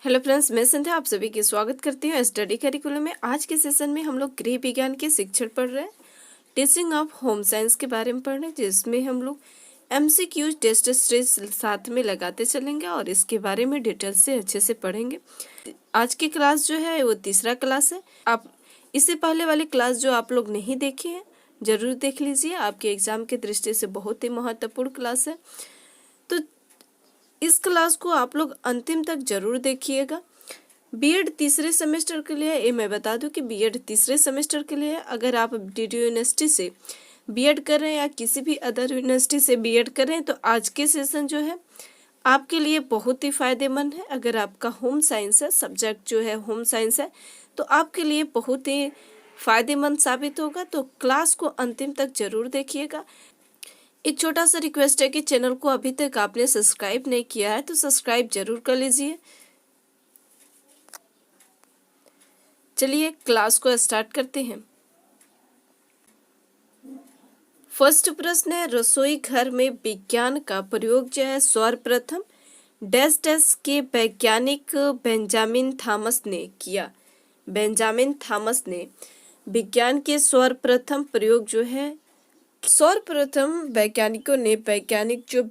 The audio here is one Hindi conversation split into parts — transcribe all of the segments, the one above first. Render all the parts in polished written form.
हेलो फ्रेंड्स, मैं संध्या आप सभी की स्वागत करती हूँ स्टडी करिकुलम में। आज के सेशन में हम लोग गृह विज्ञान के शिक्षण पढ़ रहे हैं, टीचिंग ऑफ होम साइंस के बारे में पढ़ रहे हैं, जिसमें हम लोग एमसीक्यूज टेस्ट सीरीज साथ में लगाते चलेंगे और इसके बारे में डिटेल से अच्छे से पढ़ेंगे। आज की क्लास जो है वो तीसरा क्लास है। आप इससे पहले वाली क्लास जो आप लोग नहीं देखे हैं जरूर देख लीजिए, आपके एग्जाम की दृष्टि से बहुत ही महत्वपूर्ण क्लास है। तो इस क्लास को आप लोग अंतिम तक जरूर देखिएगा। बीएड तीसरे सेमेस्टर के लिए ये मैं बता दूं कि बीएड तीसरे सेमेस्टर के लिए अगर आप डीडीयू यूनिवर्सिटी से बीएड कर रहे हैं या किसी भी अदर यूनिवर्सिटी से बीएड कर रहे हैं तो आज के सेशन जो है आपके लिए बहुत ही फायदेमंद है। अगर आपका होम साइंस है, सब्जेक्ट जो है होम साइंस है, तो आपके लिए बहुत ही फायदेमंद साबित होगा। तो क्लास को अंतिम तक जरूर देखिएगा। एक छोटा सा रिक्वेस्ट है कि चैनल को अभी तक आपने सब्सक्राइब नहीं किया है तो सब्सक्राइब जरूर कर लीजिए। चलिए क्लास को स्टार्ट करते हैं। फर्स्ट प्रश्न है, रसोई घर में विज्ञान का प्रयोग जो है सर्वप्रथम डैश डैश के वैज्ञानिक बेंजामिन थॉमस ने किया। बेंजामिन थॉमस ने विज्ञान के सर्वप्रथम प्रयोग जो है सर्वप्रथम वैज्ञानिकों ने वैज्ञानिक जो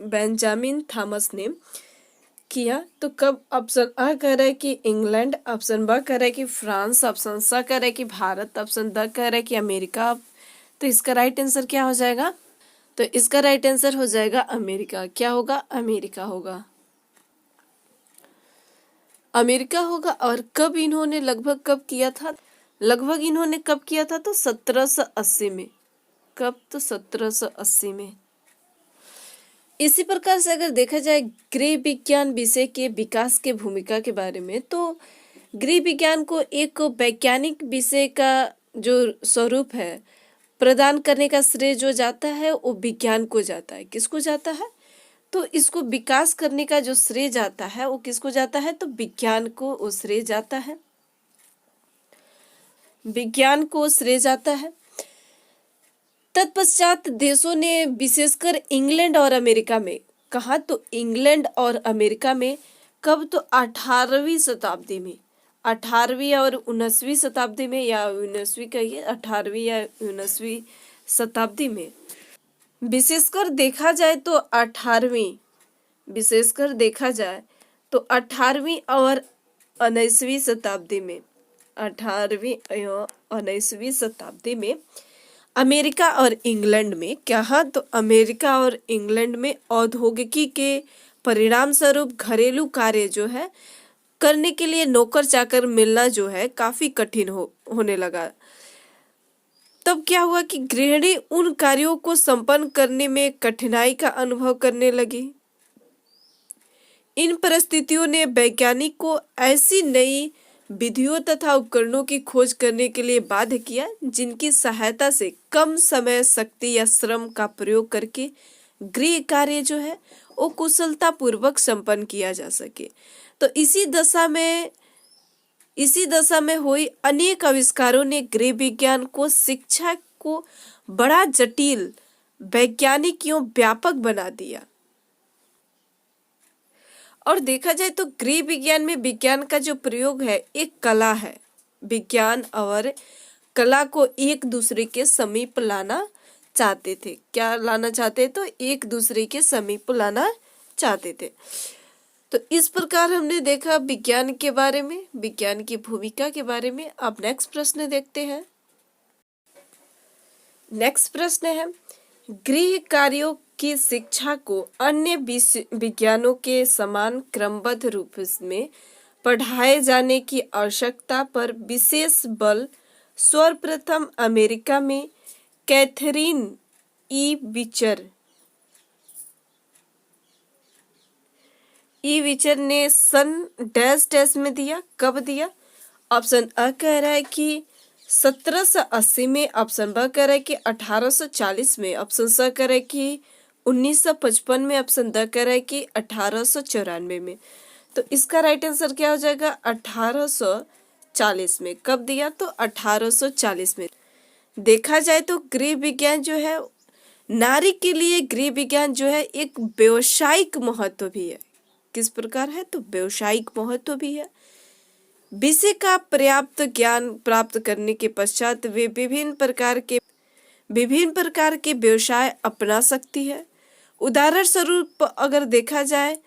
बेंजामिन थॉमस ने किया। तो कब? ऑप्शन आ कह रहा है कि इंग्लैंड, ऑप्शन ब कह रहा है कि फ्रांस, ऑप्शन स कह रहा है कि भारत, ऑप्शन द कह रहा है कि अमेरिका। तो इसका राइट आंसर क्या हो जाएगा? तो इसका राइट आंसर हो जाएगा अमेरिका। क्या होगा? अमेरिका होगा, अमेरिका होगा। और कब इन्होंने लगभग कब किया था? लगभग इन्होंने कब किया था? तो 1780 में। कब? तो 1780 में। इसी प्रकार से अगर देखा जाए गृह विज्ञान विषय के विकास के भूमिका के बारे में, तो गृह विज्ञान को एक वैज्ञानिक विषय का जो स्वरूप है प्रदान करने का श्रेय जो जाता है वो विज्ञान को जाता है। किसको जाता है? तो इसको विकास करने का जो श्रेय जाता है वो किसको जाता है? तो विज्ञान को वो श्रेय जाता है, विज्ञान को श्रेय जाता है। तत्पश्चात देशों ने विशेषकर इंग्लैंड और अमेरिका में कहा। तो इंग्लैंड और अमेरिका में कब? तो 18वीं शताब्दी में। 18वीं और 19वीं शताब्दी में, या 19वीं कहिए, 18वीं या 19वीं शताब्दी में विशेषकर देखा जाए तो 18वीं, विशेषकर देखा जाए तो 18वीं और 19वीं शताब्दी में, 18वीं और 19वीं शताब्दी में अमेरिका और इंग्लैंड में क्या? तो अमेरिका और इंग्लैंड में औद्योगिकी के परिणाम स्वरूप घरेलू कार्य जो है करने के लिए नौकर चाकर मिलना जो है काफी कठिन होने लगा। तब क्या हुआ कि गृहिणी उन कार्यों को संपन्न करने में कठिनाई का अनुभव करने लगी। इन परिस्थितियों ने वैज्ञानिक को ऐसी नई विधियों तथा उपकरणों की खोज करने के लिए बाध्य किया जिनकी सहायता से कम समय, शक्ति या श्रम का प्रयोग करके गृह कार्य जो है वो कुशलता पूर्वक संपन्न किया जा सके। तो इसी दशा में हुई अनेक आविष्कारों ने गृह विज्ञान को शिक्षा को बड़ा जटिल, वैज्ञानिक एवं व्यापक बना दिया। और देखा जाए तो गृह विज्ञान में विज्ञान का जो प्रयोग है एक कला है। विज्ञान और कला को एक दूसरे के समीप लाना चाहते थे। क्या लाना चाहते? तो एक दूसरे के समीप लाना चाहते थे। तो इस प्रकार हमने देखा विज्ञान के बारे में, विज्ञान की भूमिका के बारे में। अब नेक्स्ट प्रश्न देखते हैं। नेक्स्ट प्रश्न है, गृह कार्यों की शिक्षा को अन्य विज्ञानों के समान क्रमबद्ध रूप में पढ़ाए जाने की आवश्यकता पर विशेष बल सर्वप्रथम अमेरिका में कैथरीन ई विचर ने सन डैश डैश में दिया। कब दिया? ऑप्शन अ कह रहा है कि 1780 में, ऑप्शन ब कह रहा है कि 1840 में, ऑप्शन स कह रहा है कि 1955 में, ऑप्शन द कह रहा है कि 1894 में। तो इसका राइट आंसर क्या हो जाएगा? 1840 में। कब दिया? तो 1840 में। देखा जाए तो गृह विज्ञान जो है नारी के लिए, गृह विज्ञान जो है एक व्यावसायिक महत्व भी है। किस प्रकार है तो व्यवसायिक महत्व भी है। विषय का पर्याप्त ज्ञान प्राप्त करने के पश्चात वे विभिन्न प्रकार के व्यवसाय अपना सकती है। उदाहरण स्वरूप अगर देखा जाए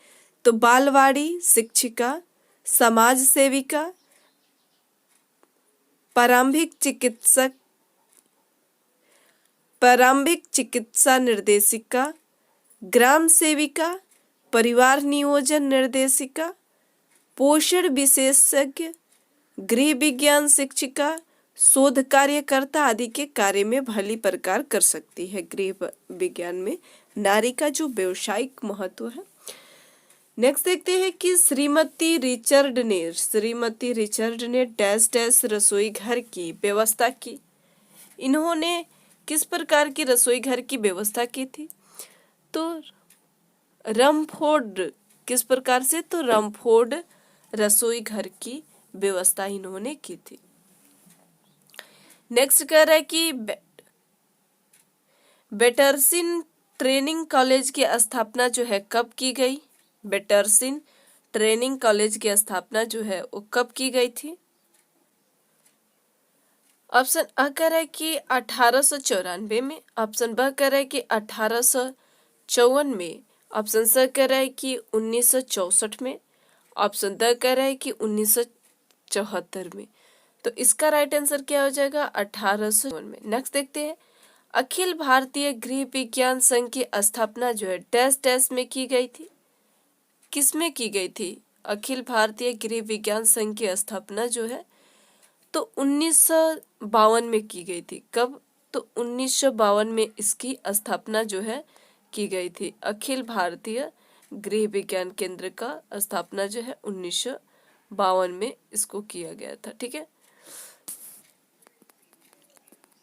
तो बालवाड़ी शिक्षिका, समाज सेविका, प्रारंभिक चिकित्सा निर्देशिका, ग्राम सेविका, परिवार नियोजन निर्देशिका, पोषण विशेषज्ञ, गृह विज्ञान शिक्षिका, शोध कार्यकर्ता आदि के कार्य में भली प्रकार कर सकती है। गृह विज्ञान में नारी का जो व्यवसायिक महत्व है। नेक्स्ट देखते हैं कि श्रीमती रिचर्ड ने डैश डैश रसोई घर की व्यवस्था की। इन्होंने किस प्रकार की रसोई घर की व्यवस्था की थी तो रमफोर्ड, किस प्रकार से तो रमफोर्ड रसोई घर की व्यवस्था इन्होंने की थी। नेक्स्ट कह रहा है कि बेटरसिन ट्रेनिंग कॉलेज की स्थापना जो है कब की गई। बेटरसिन ट्रेनिंग कॉलेज की स्थापना जो है वो कब की गई थी। ऑप्शन अ कह रहा है कि 1894 में, ऑप्शन ब कह रहा है कि 1854 में, ऑप्शन स कह रहा है कि 1964 में, ऑप्शन द कह रहा है कि 1974 में। तो इसका राइट आंसर क्या हो जाएगा 1854 में। नेक्स्ट देखते हैं अखिल भारतीय गृह विज्ञान संघ की स्थापना जो है डैश डैश में की गई थी। किस में की गई थी अखिल भारतीय गृह विज्ञान संघ की स्थापना जो है तो 1952 में की गई थी। कब तो 1952 में इसकी स्थापना जो है की गई थी। अखिल भारतीय गृह विज्ञान केंद्र का स्थापना जो है 1952 में इसको किया गया था। ठीक है,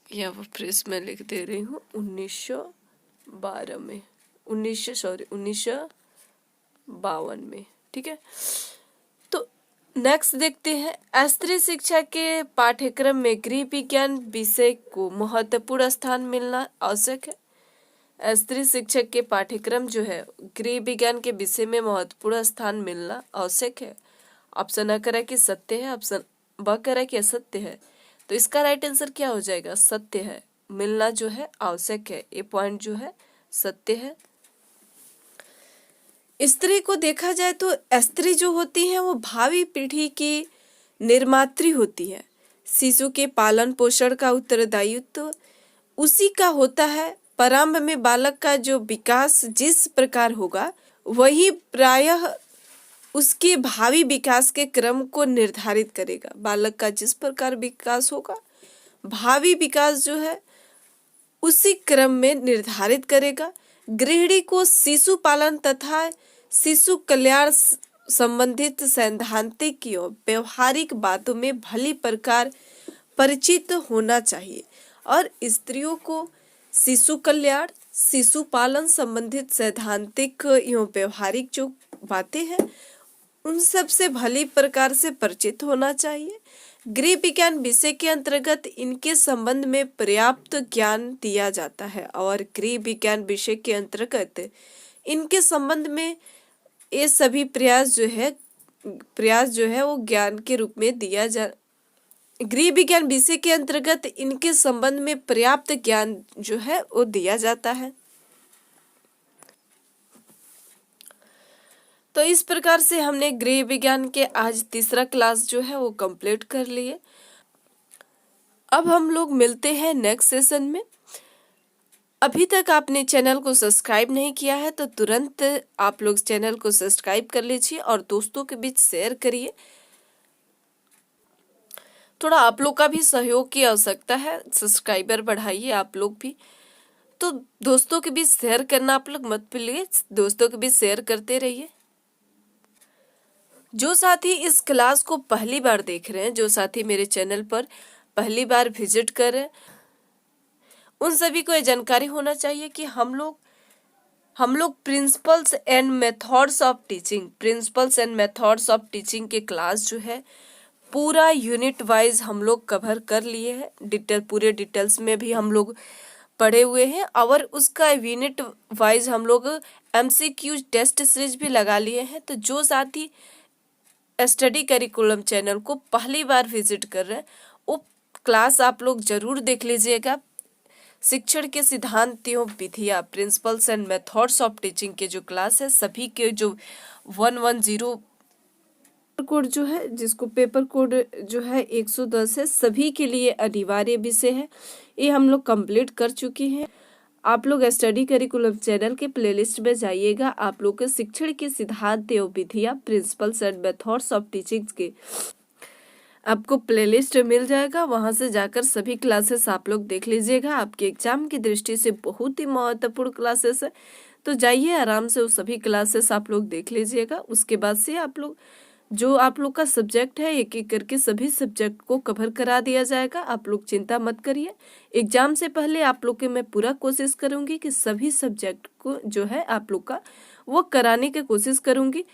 यहाँ पर फिर मैं लिख दे रही हूँ 1952 में, 1952 में। ठीक है, तो नेक्स्ट देखते हैं स्त्री शिक्षा के पाठ्यक्रम में गृह विज्ञान विषय को महत्वपूर्ण स्थान मिलना आवश्यक है। स्त्री शिक्षक के पाठ्यक्रम जो है गृह विज्ञान के विषय में महत्वपूर्ण स्थान मिलना आवश्यक है। ऑप्शन अ कह रहा है कि सत्य है, ऑप्शन ब कह रहा है कि असत्य है। तो इसका राइट आंसर क्या हो जाएगा सत्य है, मिलना जो है आवश्यक है। ये पॉइंट जो है सत्य है। स्त्री को देखा जाए तो स्त्री जो होती है वो भावी पीढ़ी की निर्मात्री होती है। शिशु के पालन पोषण का उत्तरदायित्व उसी का होता है। प्रारंभ में बालक का जो विकास जिस प्रकार होगा वही प्रायः उसके भावी विकास के क्रम को निर्धारित करेगा। बालक का जिस प्रकार विकास होगा भावी विकास जो है उसी क्रम में निर्धारित करेगा। गृहिणी को शिशु पालन तथा शिशु कल्याण संबंधित सैद्धांतिक एवं व्यवहारिक बातों में भली प्रकार परिचित होना चाहिए और स्त्रियों को शिशु कल्याण शिशु पालन संबंधित सैद्धांतिक एवं व्यवहारिक जो बातें हैं उन सब से भली प्रकार से परिचित होना चाहिए। गृह विज्ञान विषय के अंतर्गत इनके संबंध में पर्याप्त ज्ञान दिया जाता है और गृह विज्ञान विषय के अंतर्गत इनके संबंध में ये सभी प्रयास जो है वो ज्ञान के रूप में दिया जा गृह विज्ञान विषय के अंतर्गत इनके संबंध में पर्याप्त ज्ञान जो है वो दिया जाता है। तो इस प्रकार से हमने गृह विज्ञान के आज तीसरा क्लास जो है वो कंप्लीट कर लिए। अब हम लोग मिलते हैं नेक्स्ट सेशन में। अभी तक आपने चैनल को सब्सक्राइब नहीं किया है तो तुरंत आप लोग चैनल को सब्सक्राइब कर लीजिए और दोस्तों के बीच शेयर करिए। थोड़ा आप लोग का भी सहयोग की आवश्यकता है, सब्सक्राइबर बढ़ाइए आप लोग भी। तो दोस्तों के बीच शेयर करना आप लोग मत भूलिए, दोस्तों के बीच शेयर करते रहिए। जो साथी इस क्लास को पहली बार देख रहे हैं, जो साथी मेरे चैनल पर पहली बार विजिट कर रहे हैं, उन सभी को ये जानकारी होना चाहिए कि हम लोग principles and methods of teaching के क्लास जो है पूरा यूनिट वाइज हम लोग कवर कर लिए हैं। पूरे डिटेल्स में भी हम लोग पढ़े हुए हैं और उसका यूनिट वाइज हम लोग MCQ टेस्ट सीरीज भी लगा लिए हैं। तो जो साथी स्टडी करिकुलम चैनल को पहली बार विजिट कर रहे हैं वो क्लास आप लोग जरूर देख लीजिएगा। शिक्षण के सिद्धांत एवं विधियाँ, principles and methods of teaching के जो क्लास है, सभी के जो 110 कोड जो है, जिसको पेपर कोड जो है 110 है, सभी के लिए अनिवार्य विषय है, ये हम लोग कंप्लीट कर चुके हैं। आप लोग स्टडी करिकुलम चैनल के प्लेलिस्ट में जाइएगा, आप लोग के शिक्षण के सिद्धांत एवं विधियाँ, principles and methods of teaching के आपको प्लेलिस्ट मिल जाएगा। वहां से जाकर सभी क्लासेस आप लोग देख लीजिएगा। आपके एग्जाम की दृष्टि से बहुत ही महत्वपूर्ण क्लासेस है, तो जाइए आराम से वो सभी क्लासेस आप लोग देख लीजिएगा। उसके बाद से आप लोग जो आप लोग का सब्जेक्ट है, एक एक करके सभी सब्जेक्ट को कवर करा दिया जाएगा। आप लोग चिंता मत करिए। एग्जाम से पहले आप लोग के मैं पूरा कोशिश करूंगी कि सभी सब्जेक्ट को जो है आप लोग का वो कराने की कोशिश करूंगी।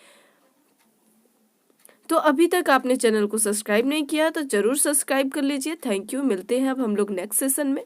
तो अभी तक आपने चैनल को सब्सक्राइब नहीं किया तो जरूर सब्सक्राइब कर लीजिए। Thank you. मिलते हैं अब हम लोग नेक्स्ट सेशन में।